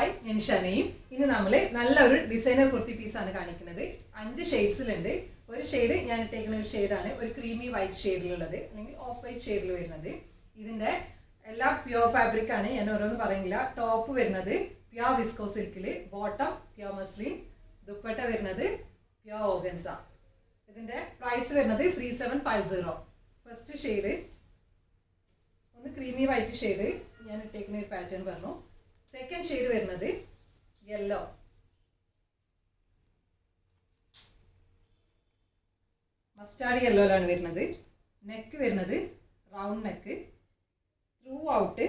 Hi, ഞാൻ ഷനയും. ഇന്ന് നമ്മൾ നല്ലൊരു ഡിസൈനർ കുർത്തി പീസാണ് കാണിക്കുന്നത്. 5 ഷെയ്ഡ്സിലുണ്ട്. ഒരു ഷെയ്ഡ് ഞാൻ ഇട്ടേക്കുന്ന ഒരു ഷെയ്ഡാണ് ഒരു ക്രീമി വൈറ്റ് ഷെയ്ഡിലുള്ളത്, അല്ലെങ്കിൽ ഓഫ് വൈറ്റ് ഷെയ്ഡിൽ വരുന്നത്. ഇതിൻ്റെ എല്ലാം പ്യുവർ ഫാബ്രിക് ആണ്, ഞാൻ ഓരോന്നും പറയുന്നില്ല. ടോപ്പ് വരുന്നത് പ്യുവർ വിസ്കോ സിൽക്കിൽ, ബോട്ടം പ്യുവർ മസ്ലിൻ, ദുപ്പട്ട വരുന്നത് പ്യുവർ ഓർഗൻസ. ഇതിൻ്റെ പ്രൈസ് വരുന്നത് 3750. ഫസ്റ്റ് ഷെയ്ഡ് ഒന്ന് ക്രീമി വൈറ്റ് ഷെയ്ഡ്, ഞാൻ ഇട്ടേക്കുന്ന ഒരു പാറ്റേൺ പറഞ്ഞു. സെക്കൻഡ് ഷെയ്ഡ് വരുന്നത് യെല്ലോ, മസ്റ്റാർഡ് യെല്ലോയിലാണ് വരുന്നത്. നെക്ക് വരുന്നത് round neck, through out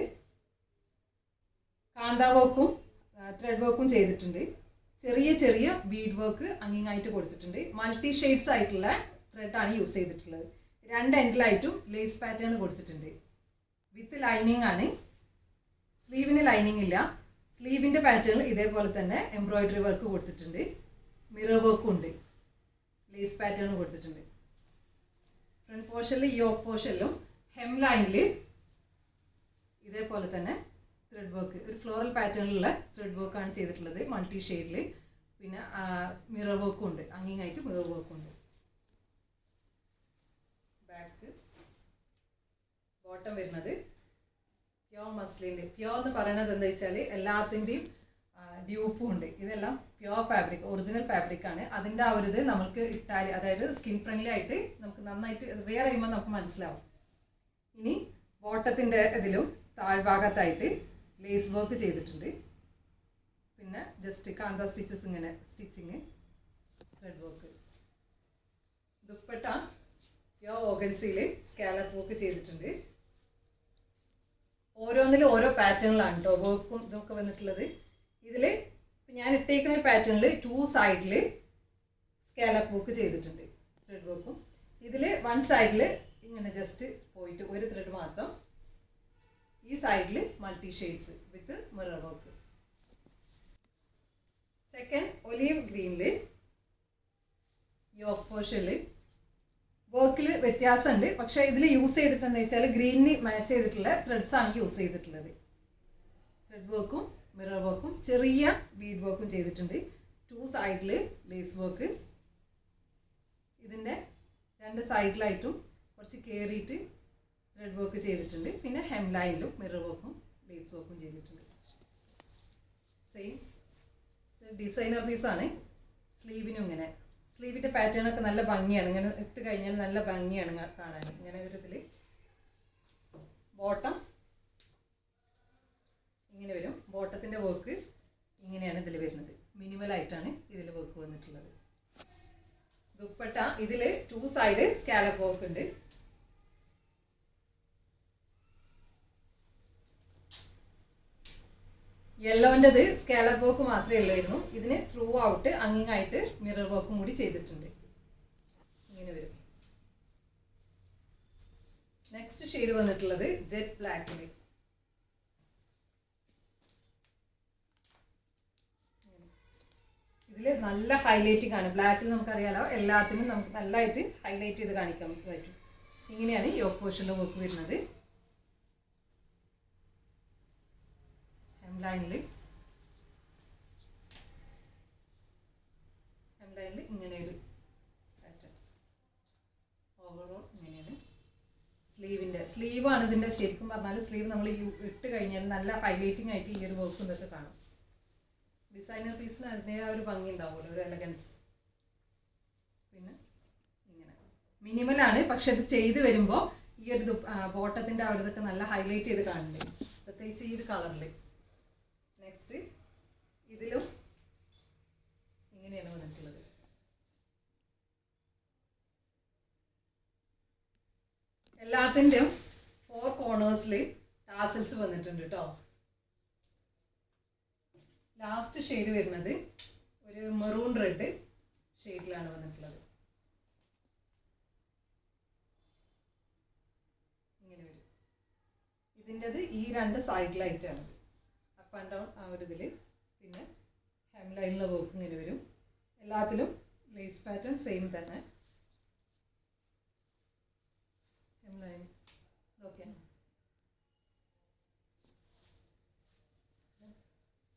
kantha വർക്കും ത്രെഡ് വർക്കും ചെയ്തിട്ടുണ്ട്. ചെറിയ ചെറിയ ബീഡ് വർക്ക് അങ്ങിങ്ങായിട്ട് കൊടുത്തിട്ടുണ്ട്. മൾട്ടി ഷെയ്ഡ്സ് ആയിട്ടുള്ള ത്രെഡാണ് യൂസ് ചെയ്തിട്ടുള്ളത്. 2 എൻഡിലായിട്ടും ലേസ് പാറ്റേൺ കൊടുത്തിട്ടുണ്ട്. വിത്ത് ലൈനിങ് ആണ്. സ്ലീവിന് ലൈനിങ് ഇല്ല. സ്ലീവിൻ്റെ പാറ്റേൺ ഇതേപോലെ തന്നെ എംബ്രോയിഡറി വർക്ക് കൊടുത്തിട്ടുണ്ട്. മിറർ വർക്കും ഉണ്ട്. ലേസ് പാറ്റേൺ കൊടുത്തിട്ടുണ്ട്. ഫ്രണ്ട് പോർഷനിൽ ഈ ഓഫ് പോർഷനിലും ഹെം ലൈനിൽ ഇതേപോലെ തന്നെ ത്രെഡ് വർക്ക്, ഒരു ഫ്ലോറൽ പാറ്റേണിലുള്ള ത്രെഡ് വർക്കാണ് ചെയ്തിട്ടുള്ളത് മൾട്ടി ഷെയ്ഡിൽ. പിന്നെ മിറർ വർക്കും ഉണ്ട്, അങ്ങിങ്ങായിട്ട് മിറർ വർക്കും ഉണ്ട്. ബാക്ക് ബോട്ടം വരുന്നത് പ്യോർ മസ്ലിൻ്റെ. പ്യോർ എന്ന് പറയുന്നത് എന്താ വെച്ചാൽ എല്ലാത്തിൻ്റെയും ഡ്യൂപ്പും ഉണ്ട്. ഇതെല്ലാം പ്യോർ ഫാബ്രിക്, ഒറിജിനൽ ഫാബ്രിക് ആണ്. അതിൻ്റെ ആ ഒരു ഇത് നമുക്ക് ഇട്ടാൽ, അതായത് സ്കിൻ ഫ്രണ്ട്ലി ആയിട്ട് നമുക്ക് നന്നായിട്ട് വെയർ ചെയ്യുമ്പോൾ നമുക്ക് മനസ്സിലാവും. ഇനി ബോട്ടത്തിൻ്റെ ഇതിലും താഴ്ഭാഗത്തായിട്ട് ലേസ് വർക്ക് ചെയ്തിട്ടുണ്ട്. പിന്നെ ജസ്റ്റ് കാന്ത സ്റ്റിച്ചസ്, ഇങ്ങനെ stitching, thread work. Dupatta pure ഓർഗൻസയിൽ സ്കാലപ്പ് വർക്ക് ചെയ്തിട്ടുണ്ട്. ഓരോന്നിലും ഓരോ പാറ്റേണിലാണ് കേട്ടോ വർക്കും ഇതൊക്കെ വന്നിട്ടുള്ളത്. ഇതിൽ ഞാൻ ഇട്ടേക്കുന്ന ഒരു പാറ്റേണിൽ 2 സൈഡിൽ സ്കാലപ്പ് വർക്ക് ചെയ്തിട്ടുണ്ട്, ത്രെഡ് വർക്കും. ഇതിൽ 1 സൈഡിൽ ഇങ്ങനെ ജസ്റ്റ് പോയിട്ട് ഒരു ത്രെഡ് മാത്രം. ഈ സൈഡിൽ multi shades with mirror work. Second olive ഗ്രീനിൽ യോക്ക് പോർഷനിൽ വർക്കിൽ വ്യത്യാസമുണ്ട്. പക്ഷേ ഇതിൽ യൂസ് ചെയ്തിട്ടെന്ന് വെച്ചാൽ ഗ്രീനിന് മാച്ച് ചെയ്തിട്ടുള്ള ത്രെഡ്സ് ആണ് യൂസ് ചെയ്തിട്ടുള്ളത്. ത്രെഡ് വർക്കും മിറർ വർക്കും ചെറിയ ബീഡ് വർക്കും ചെയ്തിട്ടുണ്ട്. 2 സൈഡിൽ ലേസ് വർക്ക്. ഇതിൻ്റെ 2 സൈഡിലായിട്ടും കുറച്ച് കയറിയിട്ട് ത്രെഡ് വർക്ക് ചെയ്തിട്ടുണ്ട്. പിന്നെ ഹെം ലൈനിലും മിറർ വർക്കും ലേസ് വർക്കും ചെയ്തിട്ടുണ്ട്. സെയിം ഡിസൈനർ പീസാണ്. സ്ലീവിനും ഇങ്ങനെ, സ്ലീവിൻ്റെ പാറ്റേൺ ഒക്കെ നല്ല ഭംഗിയാണ്. ഇങ്ങനെ ഇട്ട് കഴിഞ്ഞാൽ നല്ല ഭംഗിയാണ് കാണാൻ. ഇങ്ങനെ ഒരു ഇതിൽ ബോട്ടം ഇങ്ങനെ വരും. ബോട്ടത്തിൻ്റെ വർക്ക് ഇങ്ങനെയാണ് ഇതിൽ വരുന്നത്. മിനിമലായിട്ടാണ് ഇതിൽ വർക്ക് വന്നിട്ടുള്ളത്. ദുപ്പട്ട ഇതിൽ 2 സൈഡ് സ്കാലപ്പ് വർക്ക് ഉണ്ട്. യെല്ലോൻ്റെത് സ്കാലപ്പ് വർക്ക് മാത്രമേ ഉള്ളായിരുന്നു. ഇതിന് ത്രൂ ഔട്ട് അങ്ങിങ്ങായിട്ട് മിറർ വർക്കും കൂടി ചെയ്തിട്ടുണ്ട്. ഇങ്ങനെ വരും. നെക്സ്റ്റ് ഷെയ്ഡ് വന്നിട്ടുള്ളത് ജെറ്റ് ബ്ലാക്കിൽ. ഇതിൽ നല്ല ഹൈലൈറ്റിംഗ് ആണ്. ബ്ലാക്കിൽ നമുക്കറിയാലോ, എല്ലാത്തിനും നമുക്ക് നല്ലതായിട്ട് ഹൈലൈറ്റ് ചെയ്ത് കാണിക്കാൻ പറ്റും. ഇങ്ങനെയാണ് യോക്ക് പോർഷനിൽ വർക്ക് വരുന്നത്. ലൈനിൽ ഇങ്ങനെ ഒരു പാറ്റേൺ. ഓവറോൾ ഇങ്ങനെയാണ്. സ്ലീവാണ് ഇതിൻ്റെ ശരിക്കും പറഞ്ഞാൽ. സ്ലീവ് നമ്മൾ ഇട്ട് കഴിഞ്ഞാൽ നല്ല ഹൈലൈറ്റിംഗ് ആയിട്ട് ഈ ഒരു വർക്ക് ഇതൊക്കെ കാണും. ഡിസൈനർ പീസിന് അതിൻ്റെ ആ ഒരു ഭംഗി ഉണ്ടാവുമല്ലോ, ഒരു എലഗൻസ്. പിന്നെ ഇങ്ങനെ മിനിമലാണ്, പക്ഷെ ഇത് ചെയ്ത് വരുമ്പോൾ ഈ ഒരു ബോട്ടത്തിൻ്റെ ആ ഒരു ഇതൊക്കെ നല്ല ഹൈലൈറ്റ് ചെയ്ത് കാണുന്നുണ്ട്, പ്രത്യേകിച്ച് ഈ ഒരു കളറിൽ. നെക്സ്റ്റ് ഇതിലും ഇങ്ങനെയാണ് വന്നിട്ടുള്ളത്. എല്ലാത്തിൻ്റെയും 4 കോർണേഴ്സിൽ ടാസൽസ് വന്നിട്ടുണ്ട് കേട്ടോ. ലാസ്റ്റ് ഷെയ്ഡ് വരുന്നത് ഒരു മെറൂൺ റെഡ് ഷെയ്ഡിലാണ് വന്നിട്ടുള്ളത്. ഇങ്ങനെ വരും. ഇതിൻ്റെത് ഈ 2 സൈഡിലായിട്ടാണ്, അപ്പ് ആൻഡ് ഡൗൺ ആ ഒരു ഇതിൽ. പിന്നെ ഹെം ലൈനിലെ വർക്ക് ഇങ്ങനെ വരും. എല്ലാത്തിലും ലേസ് പാറ്റേൺ സെയിം തന്നെ. ഹെം ലൈൻ ഇതൊക്കെയാണ്.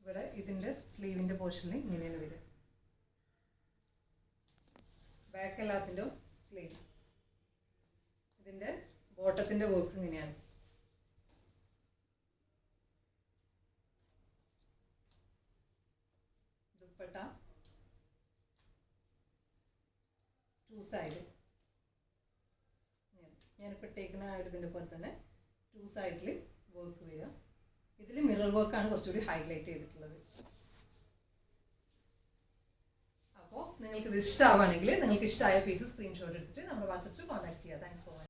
ഇവിടെ ഇതിൻ്റെ സ്ലീവിൻ്റെ പോർഷനിൽ ഇങ്ങനെയാണ് വരിക. ബാക്ക് എല്ലാത്തിൻ്റെ പ്ലെയിൻ. ഇതിൻ്റെ ബോട്ടത്തിൻ്റെ വർക്ക് ഇങ്ങനെയാണ്. ദുപ്പട്ട 2 സൈഡ് ഞാനിപ്പോൾ ഇട്ടേക്കുന്ന ആ ഒരു ഇതിൻ്റെ പോലെ തന്നെ 2 സൈഡിൽ വർക്ക് വരിക. ഇതിൽ മിറർ വർക്കാണ് കുറച്ചുകൂടി ഹൈലൈറ്റ് ചെയ്തിട്ടുള്ളത്. അപ്പോൾ നിങ്ങൾക്ക് ഇത് ഇഷ്ടമാവുകയാണെങ്കിൽ നിങ്ങൾക്ക് ഇഷ്ടമായ പീസ് സ്ക്രീൻഷോട്ട് എടുത്തിട്ട് നമ്മുടെ വാട്സപ്പിൽ കോൺടാക്ട് ചെയ്യുക. Thanks for watching.